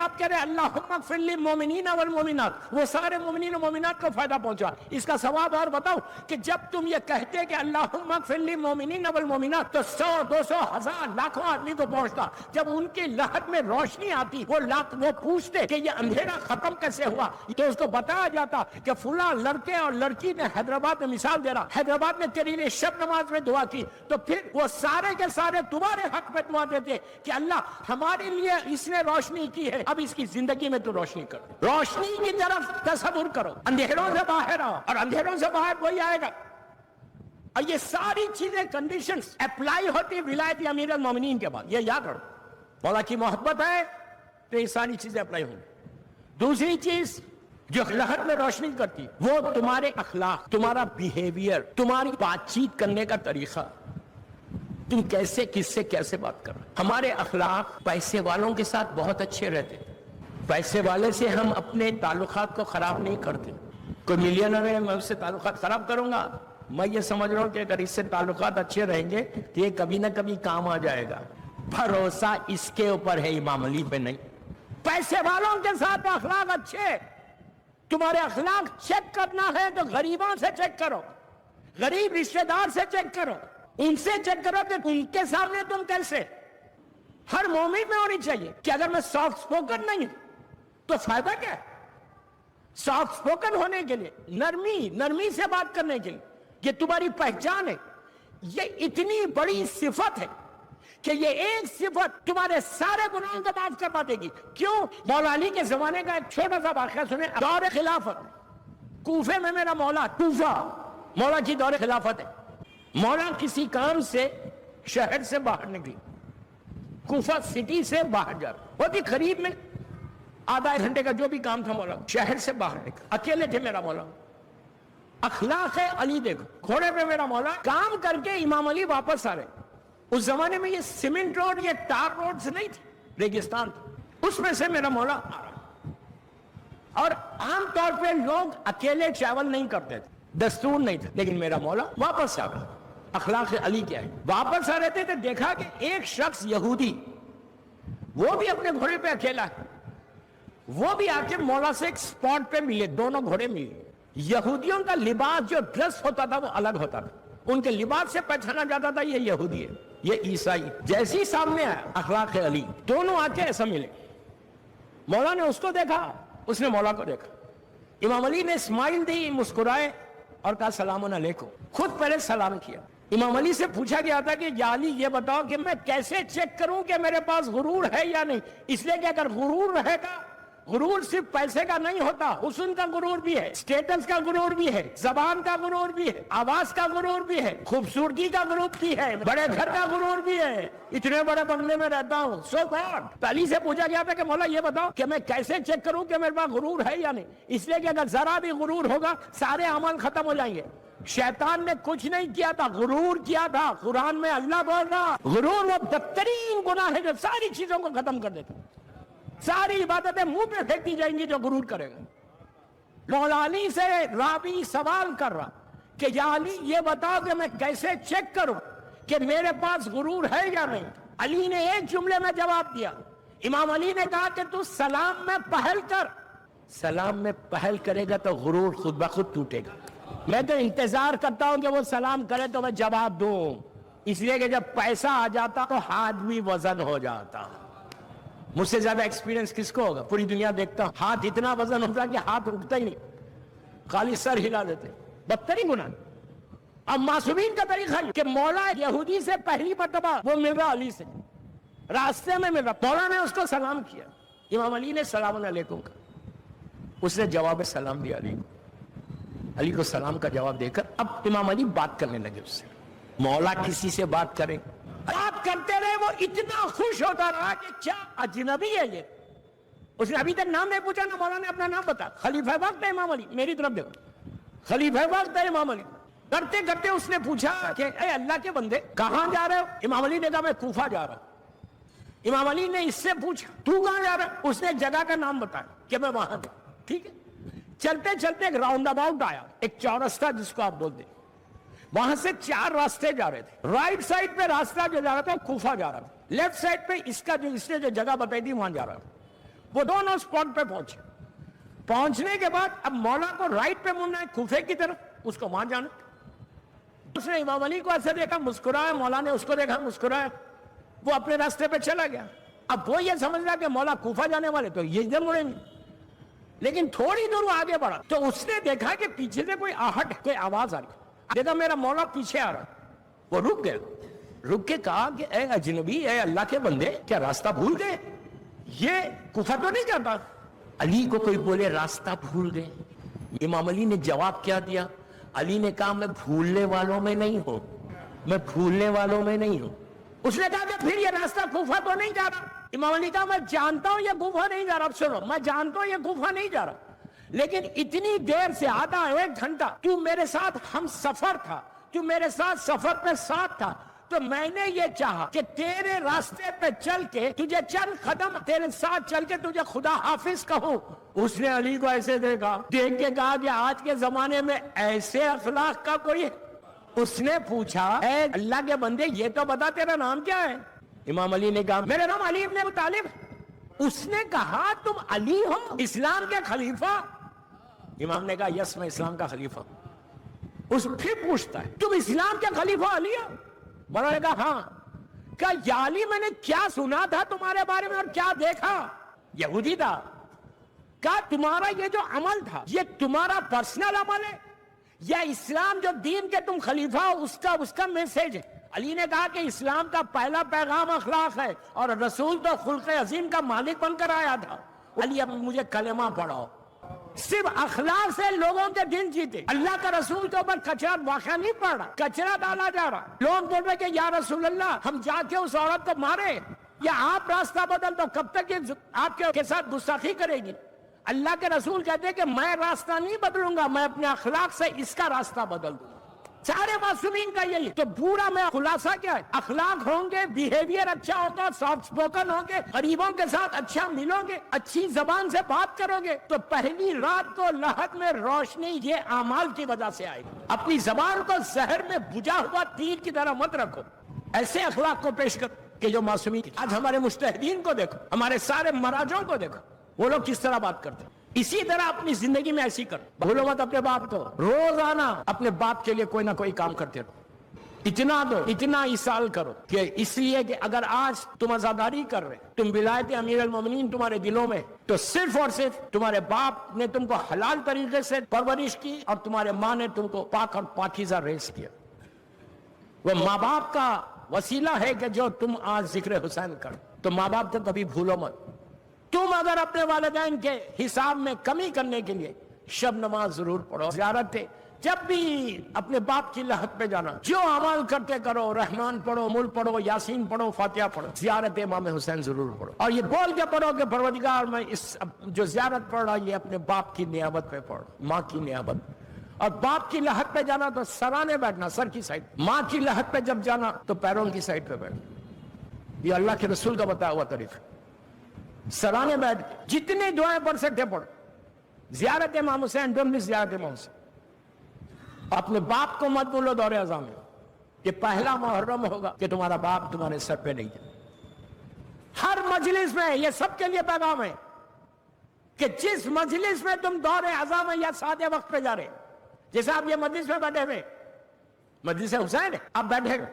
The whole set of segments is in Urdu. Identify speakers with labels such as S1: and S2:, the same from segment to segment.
S1: آپ کہہ رہے اللہم اغفر للمؤمنین والمؤمنات، وہ سارے مومنین و مومنات کو فائدہ پہنچا. اس کا ثواب اور بتاؤ کہ جب تم یہ کہتے کہ اللہم اغفر للمؤمنین والمؤمنات تو 100 200 1000 لاکھوں آدمی کو پہنچتا. جب ان کی لہر میں روشنی آتی وہ پوچھتے کہ یہ اندھیرا ختم کیسے ہوا، تو اس کو بتایا جاتا کہ فلاں لڑکے اور لڑکی نے حیدرآباد میں، مثال دے رہا، حیدرآباد میں تیرے لیے شب نماز میں دعا کی، تو پھر وہ سارے کے سارے تمہارے حق میں دعا دیتے کہ اللہ ہمارے لیے اس نے روشنی کی ہے، اب اس کی زندگی میں تو روشنی کرو. روشنی کی طرف تصور کرو، اندھیروں سے باہر آؤ، اور اندھیروں سے باہر وہی آئے گا. اور یہ ساری چیزیں کنڈیشنز اپلائی ہوتی ولایت امیر المومنین کے بعد. یہ یاد رکھو، مولا کی محبت ہے تو یہ ساری چیزیں اپلائی ہوں گی. دوسری چیز جو لہر میں روشنی کرتی وہ تمہارے اخلاق، تمہارا بیہیویئر، تمہاری بات چیت کرنے کا طریقہ، تم کیسے کس سے کیسے بات کر رہے. ہمارے اخلاق پیسے والوں کے ساتھ بہت اچھے رہتے، پیسے والے سے ہم اپنے تعلقات کو خراب نہیں کرتے. کوئی ملینر ہے، میں اس سے تعلقات خراب کروں گا؟ میں یہ سمجھ رہا ہوں کہ اگر اس سے تعلقات اچھے رہیں گے تو یہ کبھی نہ کبھی کام آ جائے گا. بھروسہ اس کے اوپر ہے، امام علی پہ نہیں. پیسے والوں کے ساتھ اخلاق اچھے. تمہارے اخلاق چیک کرنا ہے تو غریبوں سے چیک کرو، غریب رشتہ دار سے چیک کرو، ان سے چیک کرو کہ ان کے سامنے تم کیسے. ہر مومن میں ہونی چاہیے کہ اگر میں سافٹ سپوکن نہیں ہوں تو فائدہ کیا ہے؟ سافٹ سپوکن ہونے کے لیے، نرمی سے بات کرنے کے لیے، یہ تمہاری پہچان ہے. یہ اتنی بڑی صفت ہے کہ یہ ایک صفت تمہارے سارے گناہوں کو معاف کروا دے گی. کیوں؟ مولا علی کے زمانے کا ایک چھوٹا سا واقعہ سنیں. دور خلافت، کوفے میں میرا مولا، کوفہ مولا کی دور خلافت ہے. مولا کسی کام سے شہر سے باہر نکلی، کوفہ سٹی سے باہر جا رہا، بہت ہی قریب میں، آدھا ایک گھنٹے کا جو بھی کام تھا، مولا شہر سے باہر نکل، اکیلے تھے میرا مولا. اخلاق علی دیکھو، گھوڑے پہ میرا مولا کام کر کے امام علی واپس آ رہے. اس زمانے میں یہ سیمنٹ روڈ، یہ ٹار روڈز نہیں تھے، ریگستان تھا. اس میں سے میرا مولا آ رہا. اور عام طور پہ لوگ اکیلے ٹریول نہیں کرتے تھے، دستور نہیں تھا، لیکن میرا مولا واپس آ رہا. اخلاق علی کیا ہے؟ واپس آ رہے تھے تو دیکھا کہ ایک شخص یہودی، وہ بھی اپنے گھوڑے پہ اکیلا ہے. وہ بھی آ کے مولا سے ایک سپاٹ پہ ملے، دونوں گھوڑے ملے. یہودیوں کا لباس، جو ڈریس ہوتا تھا وہ الگ ہوتا تھا، ان کے لباس سے پہچانا جاتا تھا یہ یہودی ہے، یہ عیسائی. جیسے ہی سامنے آیا اخلاق علی، دونوں آ کے ایسا ملے. مولا نے اس کو دیکھا، اس نے مولا کو دیکھا. امام علی نے اسمائل دی، مسکرائے اور کہا سلام علیکم. خود پہلے سلام کیا. امام علی سے پوچھا گیا تھا کہ یا علی یہ بتاؤ کہ میں کیسے چیک کروں کہ میرے پاس غرور ہے یا نہیں. اس لیے کہ اگر غرور رہے گا، غرور صرف پیسے کا نہیں ہوتا، حسن کا غرور بھی ہے، سٹیٹس کا غرور بھی ہے، زبان کا غرور بھی ہے، آواز کا غرور بھی ہے، خوبصورتی کا غرور بھی ہے، بڑے گھر کا غرور بھی ہے، اتنے بڑے بنگلے میں رہتا ہوں، سو گاڈ. علی سے پوچھا گیا تھا کہ مولا یہ بتاؤ کہ میں کیسے چیک کروں کہ میرے پاس غرور ہے یا نہیں. اس لیے کہ اگر ذرا بھی غرور ہوگا سارے عمل ختم ہو جائیں گے. شیطان نے کچھ نہیں کیا تھا، غرور کیا تھا. قرآن میں اللہ بول رہا غرور وہ بدترین گناہ ہے جو ساری چیزوں کو ختم کر دیتا. ساری عبادتیں منہ پہ پھینک دی جائیں گی جو غرور کرے گا. مولا علی سے راوی سوال کر رہا کہ یا علی یہ بتاؤ کہ میں کیسے چیک کروں کہ میرے پاس غرور ہے یا نہیں. علی نے ایک جملے میں جواب دیا. امام علی نے کہا کہ تو سلام میں پہل کر. سلام میں پہل کرے گا تو غرور خود بخود ٹوٹے گا. میں تو انتظار کرتا ہوں کہ وہ سلام کرے تو میں جواب دوں، اس لیے کہ جب پیسہ آ جاتا تو ہاتھ بھی وزن ہو جاتا. مجھ سے زیادہ ایکسپیرینس کس کو ہوگا؟ پوری دنیا دیکھتا ہوں، ہاتھ اتنا وزن ہوتا کہ ہاتھ اٹھتا ہی نہیں، خالی سر ہلا دیتے. بدترین گناہ. اب معصومین کا طریقہ کہ مولا یہودی سے پہلی مرتبہ وہ مل رہا علی سے، راستے میں مل رہا، مولا نے اس کو سلام کیا. امام علی نے سلام علیکم کہا، اس نے جواب سلام دیا علی کو. علی کو سلام کا جواب دے کر اب امام علی بات کرنے لگے اس سے. مولا کسی سے بات کریں، بات کرتے رہے، وہ اتنا خوش ہوتا رہا کہ کیا اجنبی ہے یہ. اس نے ابھی تک نام نہیں پوچھا، نہ مولا نے اپنا نام بتا. خلیفہ وقت ہے امام علی، میری طرف دیکھو، خلیفہ وقت ہے امام علی. کرتے کرتے اس نے پوچھا کہ اے اللہ کے بندے کہاں جا رہے ہو؟ امام علی نے کہا میں کوفہ جا رہا ہوں. امام علی نے اس سے پوچھا تو کہاں جا رہا ہے؟ اس نے جگہ کا نام بتایا کہ میں وہاں تھا. ٹھیک ہے. چلتے چلتے ایک راؤنڈ اباؤٹ آیا، ایک چورستہ جس کو آپ بولتے، وہاں سے 4 راستے جا رہے تھے. رائٹ سائڈ پہ راستہ جو جا رہا تھا کوفہ جا رہا تھا، لیفٹ سائڈ پہ اس نے جو جگہ بتائی تھی وہاں جا رہا تھا. وہ دونوں سپاٹ پہ پہنچے. پہنچنے کے بعد اب مولا کو رائٹ پہ مڑنا ہے کوفے کی طرف, اس کو وہاں جانا. اس نے امام علی کو ایسے دیکھا, مسکرایا, مولا نے اس کو دیکھا, مسکرایا, وہ اپنے راستے پہ چلا گیا. اب وہ یہ سمجھ رہا کہ مولا کوفہ جانے والے تو یہ ادھر مڑیں گے. لیکن تھوڑی دور وہ آگے بڑھا تو اس نے دیکھا کہ پیچھے سے کوئی آہٹ, کوئی آواز آ رہی. دیکھا میرا مولا پیچھے آ رہا. وہ رک گیا, رک کے کہا کہ اے اجنبی, اے اللہ کے بندے, کیا راستہ بھول گئے؟ یہ کوفہ تو نہیں جاتا. علی کو کوئی بولے راستہ بھول گئے, امام علی نے جواب کیا دیا؟ علی نے کہا میں بھولنے والوں میں نہیں ہوں, میں بھولنے والوں میں نہیں ہوں. اس نے کہا کہ پھر یہ راستہ کوفہ تو نہیں جا رہا. امام علی کہا میں جانتا ہوں یہ کوفہ نہیں جا رہا. اب سنو, میں جانتا ہوں یہ کوفہ نہیں جا رہا, لیکن اتنی دیر سے آدھا ایک گھنٹہ تو میرے ساتھ ہم سفر تھا, تو میرے ساتھ سفر پہ ساتھ تھا, تو میں نے یہ چاہا کہ تیرے راستے پہ چل کے تجھے چند قدم تیرے ساتھ چل کے تجھے خدا حافظ کہوں. اس نے علی کو ایسے دیکھا, دیکھ کے کہا کہ آج کے زمانے میں ایسے اخلاق کا کوئی ہے؟ اس نے پوچھا اے اللہ کے بندے یہ تو بتا تیرا نام کیا ہے؟ امام علی نے کہا میرا نام علی ابن ابی طالب. اس نے کہا تم علی ہو, اسلام کے خلیفہ؟ امام نے کہا یس میں اسلام کا خلیفہ. اس پھر پوچھتا ہے تم اسلام کے خلیفہ علی ہو؟ مولا نے کہا ہاں. کہا یا علی میں نے کیا سنا تھا تمہارے بارے میں اور کیا دیکھا؟ یہودی تھا. کہا تمہارا یہ جو عمل تھا یہ تمہارا پرسنل عمل ہے یا اسلام جو دین کے تم خلیفہ ہو اس کا میسج ہے؟ علی نے کہا کہ اسلام کا پہلا پیغام اخلاق ہے اور رسول تو خلق عظیم کا مالک بن کر آیا تھا. علی اب مجھے کلمہ پڑھاؤ. صرف اخلاق سے لوگوں کے دل جیتے. اللہ کا رسول کے اوپر کچرا واقعہ نہیں پڑ رہا, کچرا ڈالا جا رہا. لوگ بول رہے کہ یا رسول اللہ ہم جا کے اس عورت کو مارے, یا آپ راستہ بدل دو, کب تک یہ آپ کے ساتھ گستاخی کرے گی؟ اللہ کے رسول کہتے ہیں کہ میں راستہ نہیں بدلوں گا, میں اپنے اخلاق سے اس کا راستہ بدل دوں. سارے معصومین کا یہی تو پورا میں خلاصہ کیا ہے؟ اخلاق ہوں گے, بیہیویئر اچھا ہوگا, سافٹ سپوکن ہوں گے, غریبوں کے ساتھ اچھا ملو گے, اچھی زبان سے بات کرو گے, تو پہلی رات کو لحد میں روشنی یہ اعمال کی وجہ سے آئے گی. اپنی زبان کو زہر میں بجھا ہوا تیر کی طرح مت رکھو. ایسے اخلاق کو پیش کر کہ جو معصومین. آج ہمارے مجتہدین کو دیکھو, ہمارے سارے مراجعوں کو دیکھو, وہ لوگ کس طرح بات کرتے ہیں. اسی طرح اپنی زندگی میں ایسی کرو. بھولو مت اپنے باپ کو, روزانہ اپنے باپ کے لیے کوئی نہ کوئی کام کرتے رہو. اتنا دو, اتنا ایصال کرو کہ اس لیے کہ اگر آج تم عزاداری کر رہے, تم ولایت امیر المومنین تمہارے دلوں میں, تو صرف اور صرف تمہارے باپ نے تم کو حلال طریقے سے پرورش کی اور تمہارے ماں نے تم کو پاک اور پاکیزہ ریز کیا. وہ ماں باپ کا وسیلہ ہے کہ جو تم آج ذکر حسین کرو. تو ماں باپ کو کبھی بھولو مت. تم اگر اپنے والدین کے حساب میں کمی کرنے کے لیے شب نماز ضرور پڑھو, زیارت, جب بھی اپنے باپ کی لحد پہ جانا, جو عمل کرتے کرو, رحمان پڑھو, ملک پڑھو, یاسین پڑھو, فاتحہ پڑھو, زیارت امام حسین ضرور پڑھو. اور یہ بول کے پڑھو کہ پروردگار میں اس جو زیارت پڑھ رہا یہ اپنے باپ کی نیابت پہ پڑھو, ماں کی نیابت. اور باپ کی لحد پہ جانا تو سرانے بیٹھنا, سر کی سائڈ. ماں کی لحد پہ جب جانا تو پیروں کی سائڈ پہ بیٹھنا. یہ اللہ کے رسول کا بتایا ہوا طریقہ. سرانے بیٹھ جتنے دعائیں پڑھ سکتے پڑھ. زیارت امام حسین, ڈونٹ مس زیارت امام حسین. اپنے باپ کو مت بھولو دور اعظام میں. یہ پہلا محرم ہوگا کہ تمہارا باپ تمہارے سر پہ نہیں جائے. ہر مجلس میں یہ سب کے لیے پیغام ہے کہ جس مجلس میں تم دور اعظام یا سادے وقت پہ جا رہے, جیسے آپ یہ مجلس میں بیٹھے ہوئے, مجلس حسین ہے, آپ بیٹھے گا,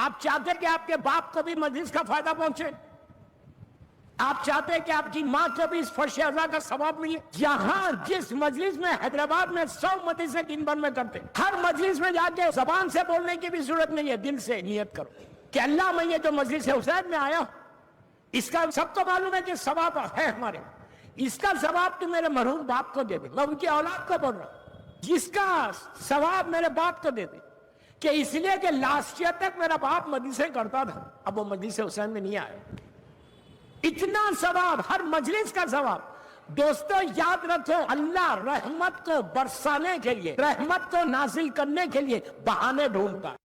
S1: آپ چاہتے کہ آپ کے باپ کو بھی مجلس کا فائدہ پہنچے, آپ چاہتے ہیں کہ آپ کی ماں کو بھی اس فرش ازا کا ثواب ملے. یہاں جس مجلس میں حیدرآباد میں 100 مجلسیں دن بھر میں کرتے, ہر مجلس میں جا کے زبان سے بولنے کی بھی ضرورت نہیں ہے, دل سے نیت کرو کہ اللہ میں یہ جو مجلس حسین میں آیا, اس کا سب کو معلوم ہے کہ ثواب ہے ہمارے, اس کا ثواب تو میرے مرحوم باپ کو دے دے. میں ان کی اولاد کو بول رہا ہوں, جس کا ثواب میرے باپ کو دے دے, کہ اس لیے کہ لاسٹ ایئر تک میرا باپ مجلسیں کرتا تھا, اب وہ مجلس حسین میں نہیں آیا. اتنا ثواب, ہر مجلس کا ثواب. دوستو یاد رکھو, اللہ رحمت کو برسانے کے لیے, رحمت کو نازل کرنے کے لیے بہانے ڈھونڈتا ہے.